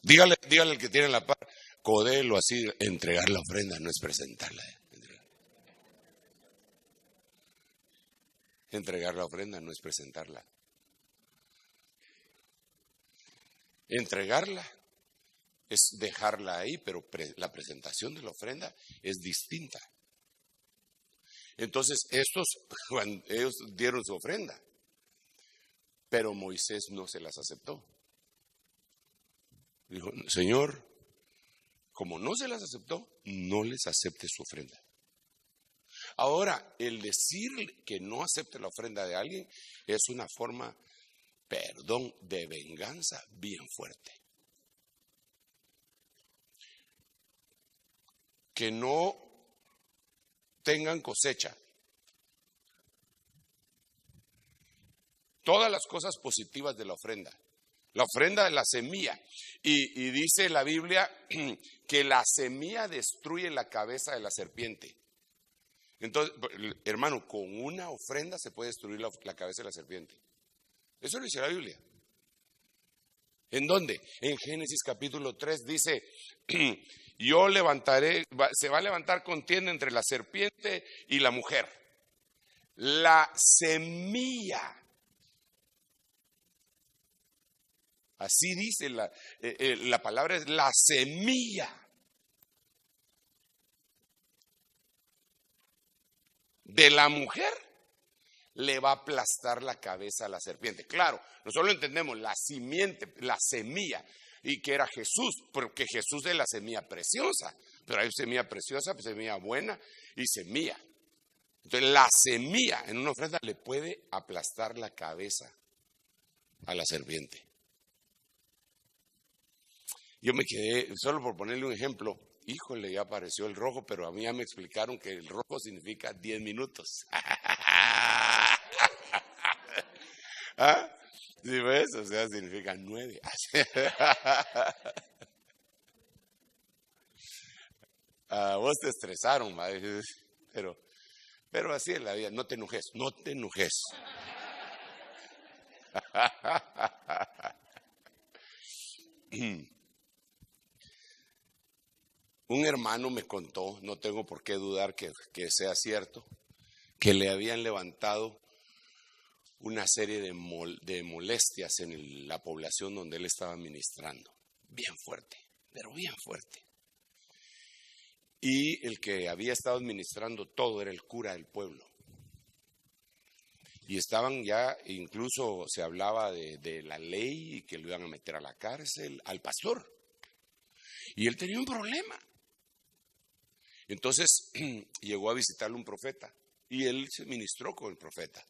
Dígale al que tiene la par, codelo así, entregar la ofrenda no es presentarla. Entregar la ofrenda no es presentarla. Entregarla es dejarla ahí, pero la presentación de la ofrenda es distinta. Entonces, ellos dieron su ofrenda, Pero Moisés no se las aceptó. Dijo, Señor, como no se las aceptó, no les acepte su ofrenda. Ahora, el decir que no acepte la ofrenda de alguien es una forma, perdón, de venganza bien fuerte. Que no tengan cosecha. Todas las cosas positivas de la ofrenda. La ofrenda es la semilla. Y dice la Biblia que la semilla destruye la cabeza de la serpiente. Entonces, hermano, con una ofrenda se puede destruir la cabeza de la serpiente. Eso lo dice la Biblia. ¿En dónde? En Génesis capítulo 3 dice, yo levantaré, se va a levantar contienda entre la serpiente y la mujer. La semilla. Así dice la palabra, es la semilla de la mujer le va a aplastar la cabeza a la serpiente. Claro, nosotros lo entendemos, la simiente, la semilla, y que era Jesús, porque Jesús es la semilla preciosa, pero hay semilla preciosa, semilla buena y semilla. Entonces la semilla en una ofrenda le puede aplastar la cabeza a la serpiente. Yo me quedé, solo por ponerle un ejemplo, híjole, ya apareció el rojo, pero a mí ya me explicaron que el rojo significa 10 minutos. ¿Ah? ¿Sí ves? O sea, significa 9. Vos te estresaron, madre. Pero así es la vida, no te enojes, no te enojes. Un hermano me contó, no tengo por qué dudar que sea cierto, que le habían levantado una serie de molestias en la población donde él estaba ministrando. Bien fuerte, pero bien fuerte. Y el que había estado administrando todo era el cura del pueblo. Y estaban ya, incluso se hablaba de la ley y que lo iban a meter a la cárcel, al pastor. Y él tenía un problema. Entonces llegó a visitarle un profeta y él se ministró con el profeta.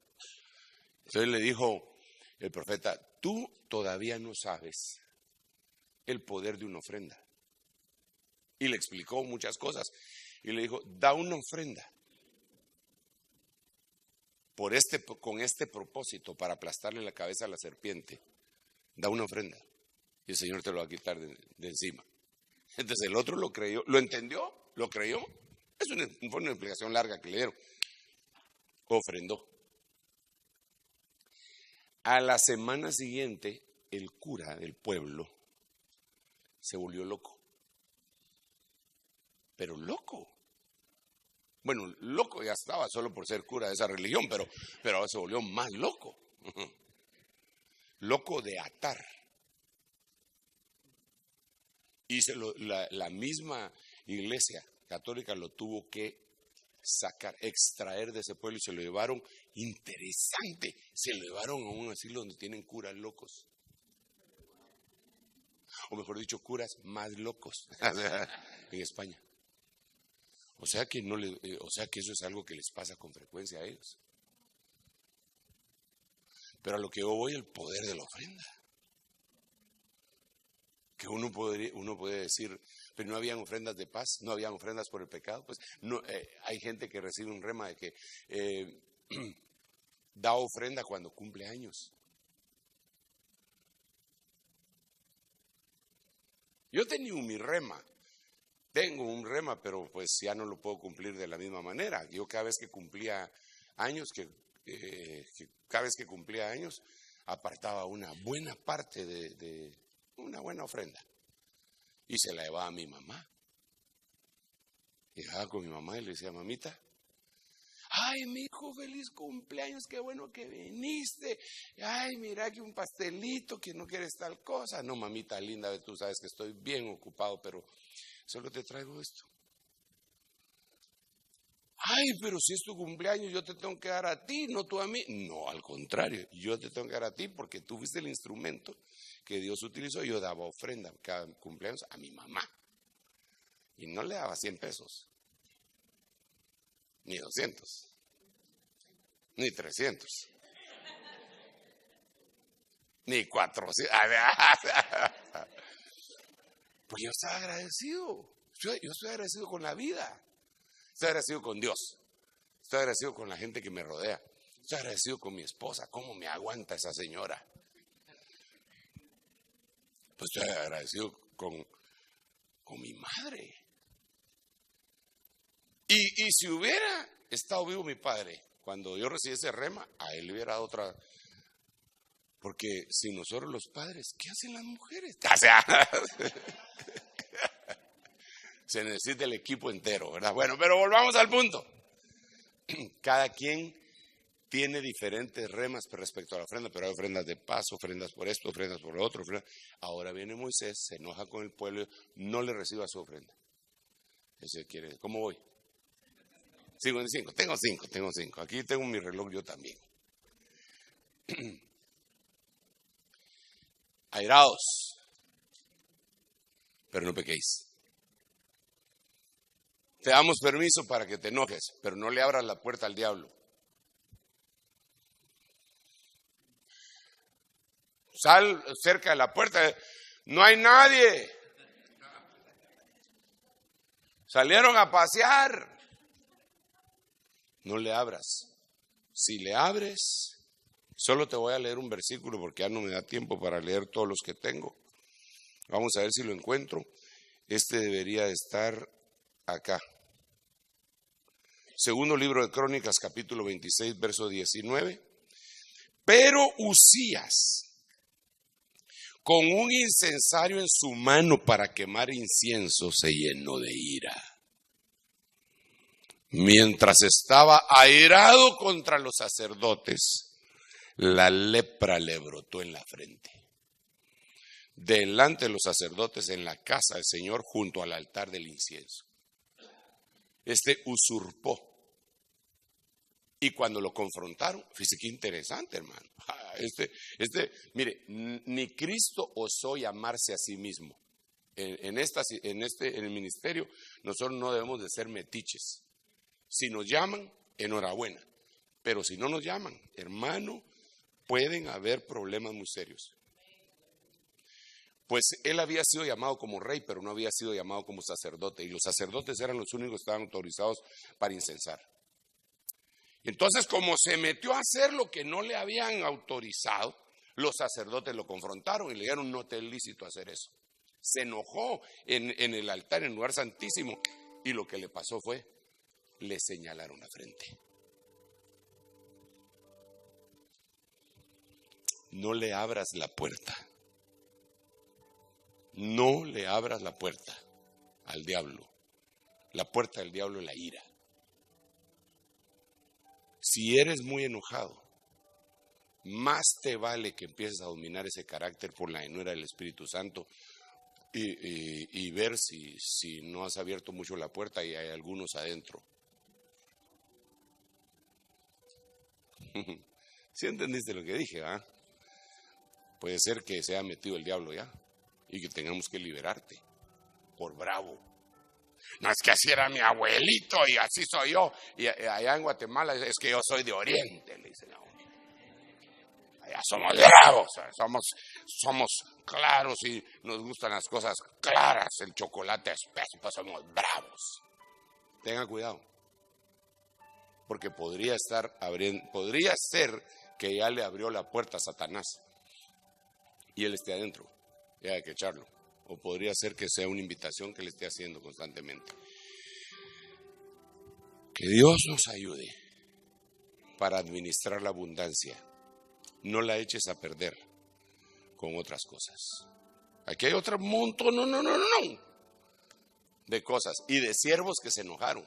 Entonces le dijo el profeta, tú todavía no sabes el poder de una ofrenda. Y le explicó muchas cosas. Y le dijo, da una ofrenda con este propósito para aplastarle la cabeza a la serpiente. Da una ofrenda y el Señor te lo va a quitar de encima. Entonces el otro lo creyó, lo entendió, lo creyó. Fue una explicación larga que le dieron. Ofrendó. A la semana siguiente, el cura del pueblo se volvió loco. Pero loco. Bueno, loco ya estaba solo por ser cura de esa religión, pero ahora se volvió más loco. Loco de atar. Y la misma iglesia católica lo tuvo que sacar, extraer de ese pueblo y se lo llevaron, interesante, se lo llevaron a un asilo donde tienen curas locos. O mejor dicho, curas más locos en España. O sea que eso es algo que les pasa con frecuencia a ellos. Pero a lo que yo voy, el poder de la ofrenda. Que uno puede decir, pero no habían ofrendas de paz, no habían ofrendas por el pecado. Pues no, hay gente que recibe un rema de que da ofrenda cuando cumple años. Yo tenía mi rema, tengo un rema, pero pues ya no lo puedo cumplir de la misma manera. Yo cada vez que cumplía años, apartaba una buena parte de una buena ofrenda y se la llevaba a mi mamá. Llegaba con mi mamá y le decía, mamita, ay, mi hijo, feliz cumpleaños, qué bueno que viniste. Ay, mira que un pastelito, que no quieres tal cosa. No, mamita linda, tú sabes que estoy bien ocupado, pero solo te traigo esto. Ay, pero si es tu cumpleaños, yo te tengo que dar a ti, no tú a mí. No, al contrario, yo te tengo que dar a ti porque tú fuiste el instrumento que Dios utilizó. Yo daba ofrenda cada cumpleaños a mi mamá. Y no le daba 100 pesos, ni 200, ni 300, ni 400. Pues yo estaba agradecido. Yo estoy agradecido con la vida. Estoy agradecido con Dios. Estoy agradecido con la gente que me rodea. Estoy agradecido con mi esposa. ¿Cómo me aguanta esa señora? Pues estoy agradecido con mi madre. Y si hubiera estado vivo mi padre cuando yo recibí ese rema, a él le hubiera dado otra. Porque si nosotros los padres, ¿qué hacen las mujeres? O sea, se necesita el equipo entero, ¿verdad? Bueno, pero volvamos al punto. Cada quien tiene diferentes remas respecto a la ofrenda, pero hay ofrendas de paz, ofrendas por esto, ofrendas por lo otro. Ahora viene Moisés, se enoja con el pueblo, no le reciba su ofrenda. Ese quiere, ¿cómo voy? 55, tengo 5. Aquí tengo mi reloj yo también. Airaos, pero no pequéis. Te damos permiso para que te enojes, pero no le abras la puerta al diablo. Sal cerca de la puerta, no hay nadie. Salieron a pasear. No le abras. Si le abres, solo te voy a leer un versículo porque ya no me da tiempo para leer todos los que tengo. Vamos a ver si lo encuentro. Este debería de estar acá. Segundo libro de Crónicas, capítulo 26, verso 19. Pero Uzías, con un incensario en su mano para quemar incienso, se llenó de ira. Mientras estaba airado contra los sacerdotes, la lepra le brotó en la frente. Delante de los sacerdotes en la casa del Señor, junto al altar del incienso. Usurpó. Y cuando lo confrontaron, fíjese qué interesante, hermano. Mire, ni Cristo osó llamarse a sí mismo. En el ministerio, nosotros no debemos de ser metiches. Si nos llaman, enhorabuena. Pero si no nos llaman, hermano, pueden haber problemas muy serios. Pues él había sido llamado como rey, pero no había sido llamado como sacerdote. Y los sacerdotes eran los únicos que estaban autorizados para incensar. Entonces, como se metió a hacer lo que no le habían autorizado, los sacerdotes lo confrontaron y le dijeron: no te es lícito hacer eso. Se enojó en el altar, en el lugar santísimo, y lo que le pasó fue, le señalaron la frente. No le abras la puerta. No le abras la puerta al diablo. La puerta del diablo es la ira. Si eres muy enojado, más te vale que empieces a dominar ese carácter por la llenura del Espíritu Santo y ver si no has abierto mucho la puerta y hay algunos adentro. ¿Sí entendiste lo que dije? Puede ser que se haya metido el diablo ya y que tengamos que liberarte por bravo. No, es que así era mi abuelito y así soy yo. Y allá en Guatemala es que yo soy de Oriente, le dicen a uno. Allá somos bravos, somos claros y nos gustan las cosas claras, el chocolate espeso, pues somos bravos. Tenga cuidado, porque podría ser que ya le abrió la puerta a Satanás y él esté adentro y hay que echarlo. O podría ser que sea una invitación que le esté haciendo constantemente. Que Dios nos ayude para administrar la abundancia. No la eches a perder con otras cosas. Aquí hay otro montón, no, de cosas. Y de siervos que se enojaron.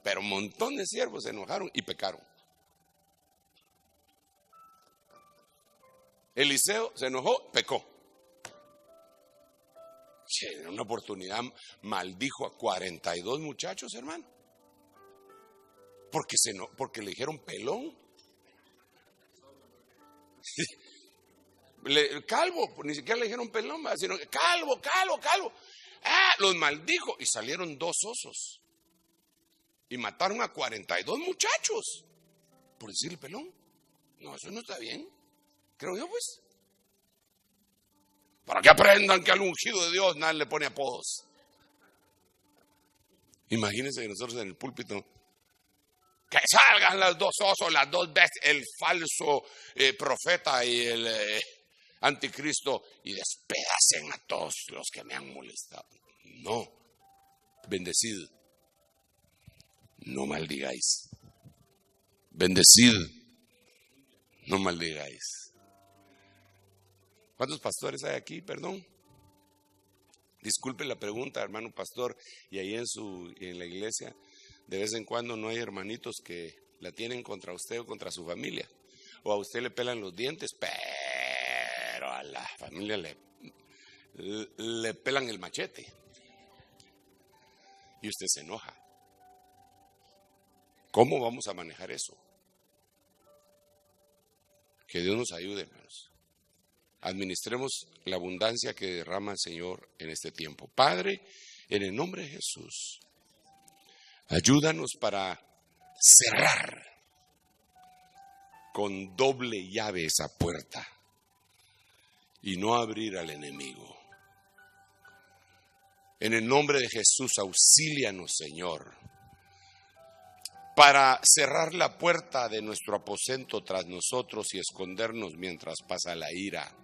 Pero un montón de siervos se enojaron y pecaron. Eliseo se enojó, pecó. En una oportunidad maldijo a 42 muchachos, hermano. porque le dijeron pelón. Calvo, ni siquiera le dijeron pelón, sino calvo. Los maldijo y salieron 2 osos y mataron a 42 muchachos por decirle pelón. No, eso no está bien, creo yo, pues. Para que aprendan que al ungido de Dios nadie le pone apodos. Imagínense que nosotros en el púlpito, que salgan los 2 osos, las 2 veces, el falso profeta y el anticristo, y despedacen a todos los que me han molestado. No, bendecid, no maldigáis. Bendecid, no maldigáis. ¿Cuántos pastores hay aquí? Perdón. Disculpe la pregunta, hermano pastor, y ahí en la iglesia, de vez en cuando no hay hermanitos que la tienen contra usted o contra su familia, o a usted le pelan los dientes, pero a la familia le pelan el machete y usted se enoja. ¿Cómo vamos a manejar eso? Que Dios nos ayude, hermanos. Administremos la abundancia que derrama el Señor en este tiempo. Padre, en el nombre de Jesús, ayúdanos para cerrar con doble llave esa puerta y no abrir al enemigo. En el nombre de Jesús, auxílianos, Señor, para cerrar la puerta de nuestro aposento tras nosotros y escondernos mientras pasa la ira,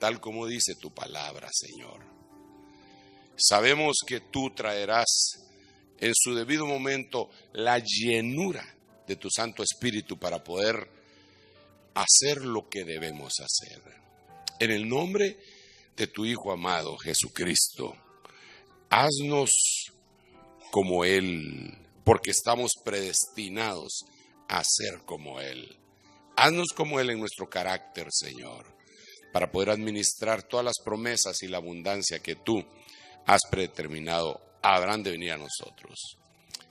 tal como dice tu palabra, Señor. Sabemos que tú traerás en su debido momento la llenura de tu Santo Espíritu para poder hacer lo que debemos hacer. En el nombre de tu Hijo amado Jesucristo, haznos como Él, porque estamos predestinados a ser como Él. Haznos como Él en nuestro carácter, Señor, para poder administrar todas las promesas y la abundancia que tú has predeterminado habrán de venir a nosotros.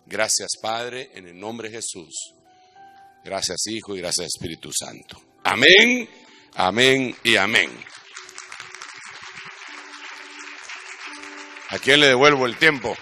Gracias, Padre, en el nombre de Jesús. Gracias, Hijo, y gracias, Espíritu Santo. Amén, amén y amén. ¿A quién le devuelvo el tiempo?